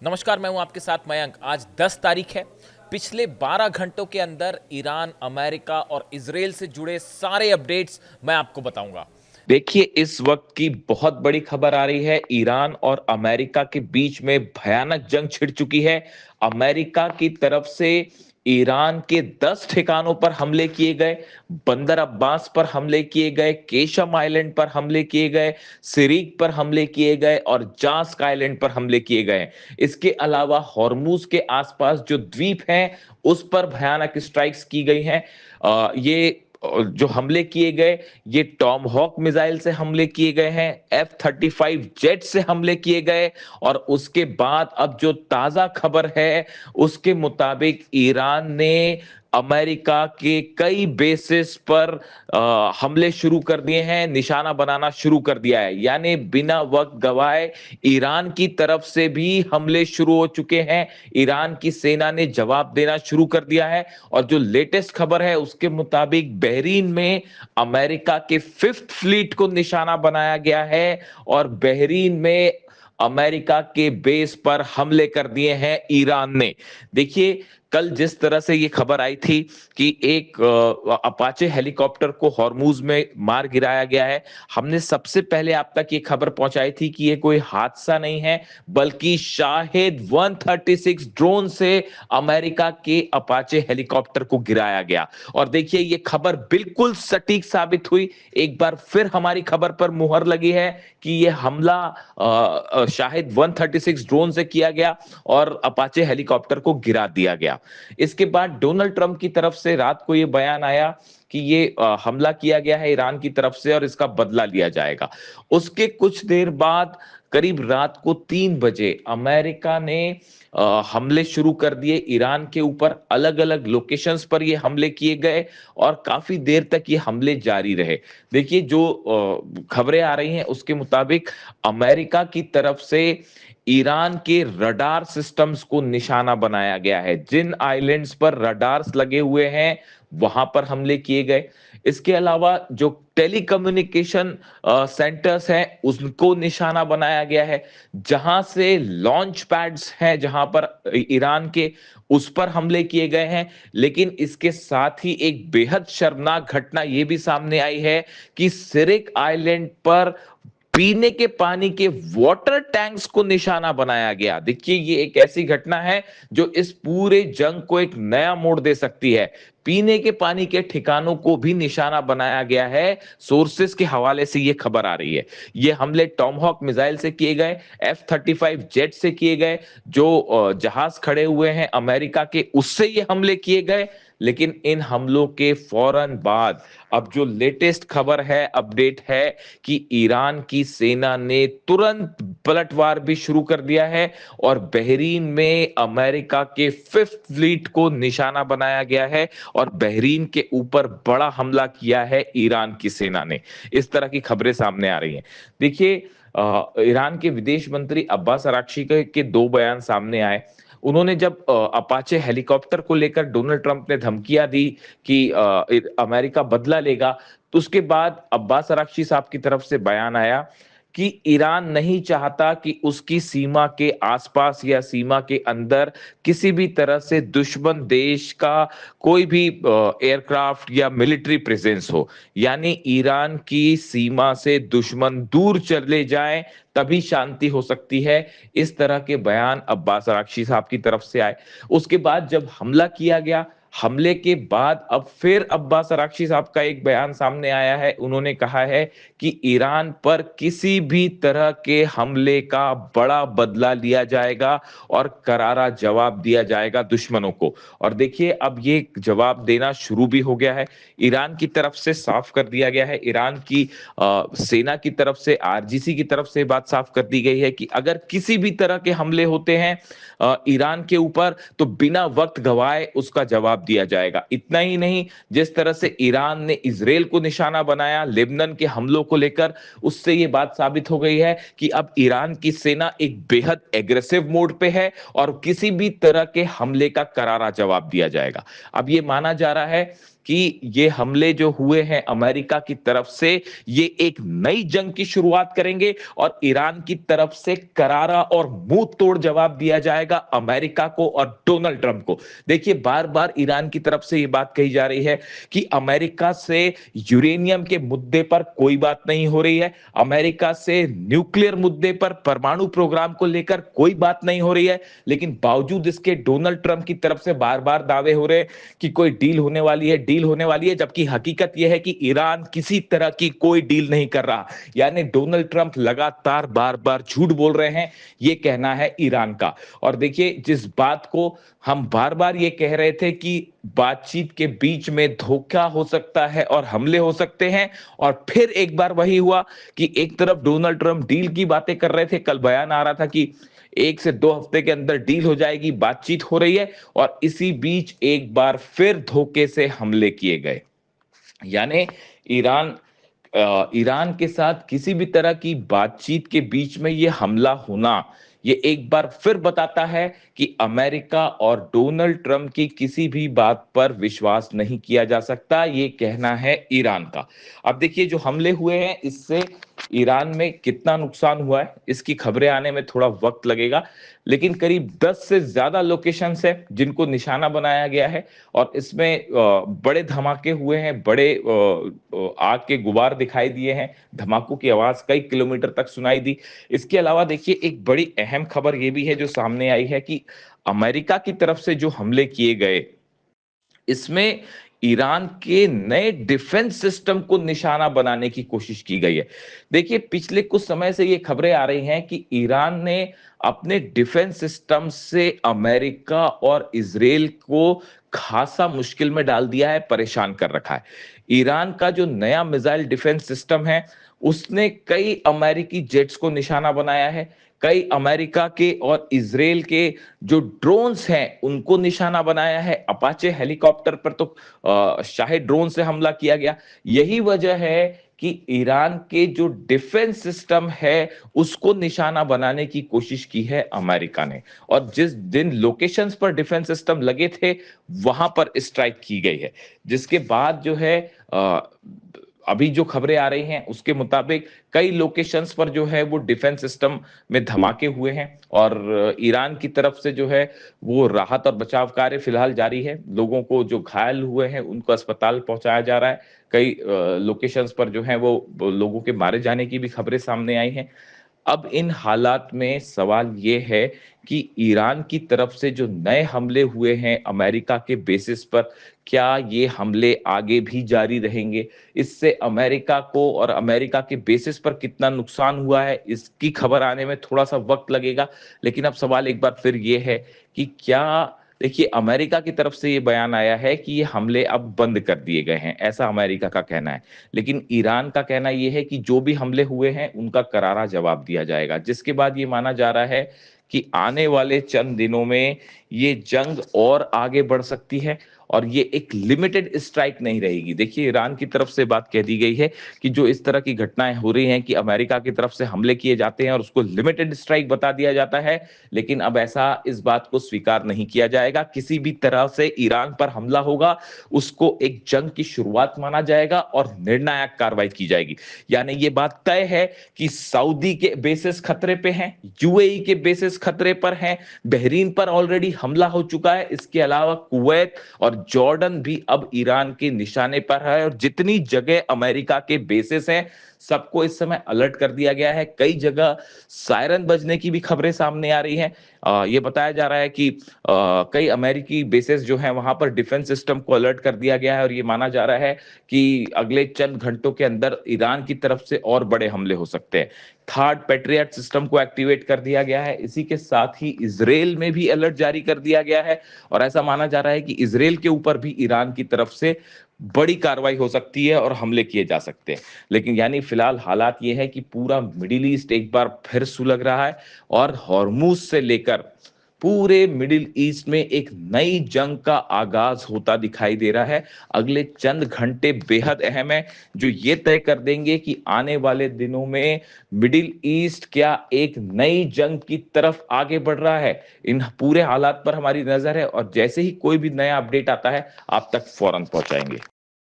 नमस्कार, मैं हूं आपके साथ मयंक। आज 10 तारीख है। पिछले 12 घंटों के अंदर ईरान, अमेरिका और इजराइल से जुड़े सारे अपडेट्स मैं आपको बताऊंगा। देखिए, इस वक्त की बहुत बड़ी खबर आ रही है। ईरान और अमेरिका के बीच में भयानक जंग छिड़ चुकी है। अमेरिका की तरफ से ईरान के 10 ठिकानों पर हमले किए गए, बंदर अब्बास पर हमले किए गए, केशम आइलैंड पर हमले किए गए, सिरीक पर हमले किए गए और जास्क आइलैंड पर हमले किए गए। इसके अलावा हॉर्मूज के आसपास जो द्वीप हैं उस पर भयानक स्ट्राइक्स की गई हैं। ये जो हमले किए गए, ये टॉम हॉक मिसाइल से हमले किए गए हैं, F-35 जेट से हमले किए गए। और उसके बाद अब जो ताजा खबर है उसके मुताबिक ईरान ने अमेरिका के कई बेसिस पर हमले शुरू कर दिए हैं, निशाना बनाना शुरू कर दिया है। यानी बिना वक्त गवाए ईरान की तरफ से भी हमले शुरू हो चुके हैं। ईरान की सेना ने जवाब देना शुरू कर दिया है। और जो लेटेस्ट खबर है उसके मुताबिक बहरीन में अमेरिका के 5th फ्लीट को निशाना बनाया गया है और बहरीन में अमेरिका के बेस पर हमले कर दिए हैं ईरान ने। देखिए, कल जिस तरह से ये खबर आई थी कि एक अपाचे हेलीकॉप्टर को हॉर्मूज में मार गिराया गया है, हमने सबसे पहले आप तक ये खबर पहुंचाई थी कि ये कोई हादसा नहीं है, बल्कि शाहिद 136 ड्रोन से अमेरिका के अपाचे हेलीकॉप्टर को गिराया गया। और देखिए, ये खबर बिल्कुल सटीक साबित हुई। एक बार फिर हमारी खबर पर मुहर लगी है कि ये हमला शाहिद 136 ड्रोन से किया गया और अपाचे हेलीकॉप्टर को गिरा दिया गया। इसके बाद डोनाल्ड ट्रंप की तरफ से रात को यह बयान आया कि ये हमला किया गया है ईरान की तरफ से और इसका बदला लिया जाएगा। उसके कुछ देर बाद करीब रात को 3 बजे अमेरिका ने हमले शुरू कर दिए ईरान के ऊपर। अलग अलग लोकेशंस पर ये हमले किए गए और काफी देर तक ये हमले जारी रहे। देखिए, जो खबरें आ रही हैं उसके मुताबिक अमेरिका की तरफ से ईरान के रडार सिस्टम्स को निशाना बनाया गया है। जिन आइलैंड्स पर रडार्स लगे हुए हैं वहां पर हमले किए गए। इसके अलावा जो टेलीकम्युनिकेशन सेंटर्स हैं उनको निशाना बनाया गया है। जहां से लॉन्च पैड्स हैं, जहां पर ईरान के, उस पर हमले किए गए हैं। लेकिन इसके साथ ही एक बेहद शर्मनाक घटना यह भी सामने आई है कि सिरिक आइलैंड पर पीने के पानी के वाटर टैंक्स को निशाना बनाया गया। देखिए, ये एक ऐसी घटना है जो इस पूरे जंग को एक नया मोड़ दे सकती है। पीने के पानी के ठिकानों को भी निशाना बनाया गया है। सोर्सेस के हवाले से ये खबर आ रही है। ये हमले टॉमहॉक मिसाइल से किए गए, F-35 जेट से किए गए, जो जहाज खड़े हुए हैं अमेरिका के, उससे ये हमले किए गए। लेकिन इन हमलों के फौरन बाद अब जो लेटेस्ट खबर है, अपडेट है कि ईरान की सेना ने तुरंत पलटवार भी शुरू कर दिया है और बहरीन में अमेरिका के 5th फ्लीट को निशाना बनाया गया है और बहरीन के ऊपर बड़ा हमला किया है ईरान की सेना ने। इस तरह की खबरें सामने आ रही हैं। देखिए, ईरान के विदेश मंत्री अब्बास अराक्ची के 2 बयान सामने आए। उन्होंने जब अपाचे हेलीकॉप्टर को लेकर डोनाल्ड ट्रंप ने धमकियां दी कि अमेरिका बदला लेगा, तो उसके बाद अब्बास अराक्ची साहब की तरफ से बयान आया कि ईरान नहीं चाहता कि उसकी सीमा के आसपास या सीमा के अंदर किसी भी तरह से दुश्मन देश का कोई भी एयरक्राफ्ट या मिलिट्री प्रेजेंस हो। यानी ईरान की सीमा से दुश्मन दूर चले जाएं, तभी शांति हो सकती है। इस तरह के बयान अब्बास अराक्ची साहब की तरफ से आए। उसके बाद जब हमला किया गया, हमले के बाद अब फिर अब्बास अराक्ची साहब का एक बयान सामने आया है। उन्होंने कहा है कि ईरान पर किसी भी तरह के हमले का बड़ा बदला लिया जाएगा और करारा जवाब दिया जाएगा दुश्मनों को। और देखिए, अब ये जवाब देना शुरू भी हो गया है। ईरान की तरफ से साफ कर दिया गया है, ईरान की सेना की तरफ से, आरजीसी की तरफ से बात साफ कर दी गई है कि अगर किसी भी तरह के हमले होते हैं ईरान के ऊपर, तो बिना वक्त गवाए उसका जवाब दिया जाएगा। इतना ही नहीं, जिस तरह से ईरान ने इजराइल को निशाना बनाया लेबनान के हमलों को लेकर, उससे यह बात साबित हो गई है कि अब ईरान की सेना एक बेहद एग्रेसिव मोड पे है और किसी भी तरह के हमले का करारा जवाब दिया जाएगा। अब यह माना जा रहा है कि ये हमले जो हुए हैं अमेरिका की तरफ से, ये एक नई जंग की शुरुआत करेंगे और ईरान की तरफ से करारा और मुंह तोड़ जवाब दिया जाएगा अमेरिका को और डोनाल्ड ट्रंप को। देखिए, बार बार ईरान की तरफ से ये बात कही जा रही है कि अमेरिका से यूरेनियम के मुद्दे पर कोई बात नहीं हो रही है, अमेरिका से न्यूक्लियर मुद्दे पर, परमाणु प्रोग्राम को लेकर कोई बात नहीं हो रही है। लेकिन बावजूद इसके डोनाल्ड ट्रंप की तरफ से बार बार दावे हो रहे हैं कि कोई डील होने वाली है, डील होने वाली है, जबकि हकीकत यह है कि ईरान किसी तरह की कोई डील नहीं कर रहा। यानी डोनाल्ड ट्रंप लगातार बार बार झूठ बोल रहे हैं, यह कहना है ईरान का। और देखिए, जिस बात को हम बार बार ये कह रहे थे कि बातचीत के बीच में धोखा हो सकता है और हमले हो सकते हैं, और फिर एक बार वही हुआ कि एक तरफ डोनाल्ड ट्रंप डील की बातें कर रहे थे, कल बयान आ रहा था कि 1 से 2 हफ्ते के अंदर डील हो जाएगी, बातचीत हो रही है, और इसी बीच एक बार फिर धोखे से हमले किए गए। यानी ईरान ईरान के साथ किसी भी तरह की बातचीत के बीच में ये हमला होना, ये एक बार फिर बताता है कि अमेरिका और डोनाल्ड ट्रंप की किसी भी बात पर विश्वास नहीं किया जा सकता, ये कहना है ईरान का। अब देखिए, जो हमले हुए हैं इससे ईरान में कितना नुकसान हुआ है, इसकी खबरें आने में थोड़ा वक्त लगेगा, लेकिन करीब 10 से ज्यादा लोकेशंस है जिनको निशाना बनाया गया है, और इसमें बड़े धमाके हुए हैं, बड़े आग के गुबार दिखाई दिए हैं, धमाकों की आवाज कई किलोमीटर तक सुनाई दी। इसके अलावा देखिए, एक बड़ी अहम खबर यह भी है जो सामने आई है कि अमेरिका की तरफ से जो हमले किए गए, इसमें ईरान के नए डिफेंस सिस्टम को निशाना बनाने की कोशिश की गई है। देखिए, पिछले कुछ समय से ये खबरें आ रही हैं कि ईरान ने अपने डिफेंस सिस्टम से अमेरिका और इजराइल को खासा मुश्किल में डाल दिया है, परेशान कर रखा है। ईरान का जो नया मिसाइल डिफेंस सिस्टम है, उसने कई अमेरिकी जेट्स को निशाना बनाया है, कई अमेरिका के और इजराइल के जो ड्रोन्स हैं उनको निशाना बनाया है। अपाचे हेलीकॉप्टर पर तो शाहिद ड्रोन से हमला किया गया। यही वजह है कि ईरान के जो डिफेंस सिस्टम है उसको निशाना बनाने की कोशिश की है अमेरिका ने, और जिस दिन लोकेशंस पर डिफेंस सिस्टम लगे थे वहां पर स्ट्राइक की गई है, जिसके बाद जो है अभी जो खबरें आ रही हैं उसके मुताबिक कई लोकेशंस पर जो है वो डिफेंस सिस्टम में धमाके हुए हैं, और ईरान की तरफ से जो है वो राहत और बचाव कार्य फिलहाल जारी है। लोगों को जो घायल हुए हैं उनको अस्पताल पहुंचाया जा रहा है। कई लोकेशंस पर जो है वो लोगों के मारे जाने की भी खबरें सामने आई हैं। अब इन हालात में सवाल ये है कि ईरान की तरफ से जो नए हमले हुए हैं अमेरिका के बेसिस पर, क्या ये हमले आगे भी जारी रहेंगे? इससे अमेरिका को और अमेरिका के बेसिस पर कितना नुकसान हुआ है, इसकी खबर आने में थोड़ा सा वक्त लगेगा। लेकिन अब सवाल एक बार फिर ये है कि क्या, देखिए, अमेरिका की तरफ से ये बयान आया है कि ये हमले अब बंद कर दिए गए हैं, ऐसा अमेरिका का कहना है। लेकिन ईरान का कहना ये है कि जो भी हमले हुए हैं उनका करारा जवाब दिया जाएगा, जिसके बाद ये माना जा रहा है कि आने वाले चंद दिनों में ये जंग और आगे बढ़ सकती है, और ये एक लिमिटेड स्ट्राइक नहीं रहेगी। देखिए, ईरान की तरफ से बात कह दी गई है कि जो इस तरह की घटनाएं हो रही हैं कि अमेरिका की तरफ से हमले किए जाते हैं और उसको लिमिटेड स्ट्राइक बता दिया जाता है, लेकिन अब ऐसा इस बात को स्वीकार नहीं किया जाएगा। किसी भी तरह से ईरान पर हमला होगा उसको एक जंग की शुरुआत माना जाएगा और निर्णायक कार्रवाई की जाएगी। यानी ये बात तय है कि सऊदी के बेसिस खतरे पे हैं, यूएई के बेसिस खतरे पर हैं, बहरीन पर ऑलरेडी हमला हो चुका है, इसके अलावा कुवैत और जॉर्डन भी अब ईरान के निशाने पर है, और जितनी जगह अमेरिका के बेसिस हैं सबको इस समय अलर्ट कर दिया गया है। कई जगह सायरन बजने की भी खबरें सामने आ रही हैं। ये बताया जा रहा है कि कई अमेरिकी बेसिस जो हैं वहां पर डिफेंस सिस्टम को अलर्ट कर दिया गया है, और ये माना जा रहा है कि अगले चंद घंटों के अंदर ईरान की तरफ से और बड़े हमले हो सकते हैं। थर्ड पैट्रियट सिस्टम को एक्टिवेट कर दिया गया है। इसी के साथ ही इजराइल में भी अलर्ट जारी कर दिया गया है, और ऐसा माना जा रहा है कि इजराइल के ऊपर भी ईरान की तरफ से बड़ी कार्रवाई हो सकती है और हमले किए जा सकते हैं। लेकिन यानी फिलहाल हालात ये है कि पूरा मिडिल ईस्ट एक बार फिर सुलग रहा है, और हॉर्मूज से लेकर पूरे मिडिल ईस्ट में एक नई जंग का आगाज होता दिखाई दे रहा है। अगले चंद घंटे बेहद अहम है, जो ये तय कर देंगे कि आने वाले दिनों में मिडिल ईस्ट क्या एक नई जंग की तरफ आगे बढ़ रहा है। इन पूरे हालात पर हमारी नजर है, और जैसे ही कोई भी नया अपडेट आता है आप तक फौरन पहुंचाएंगे।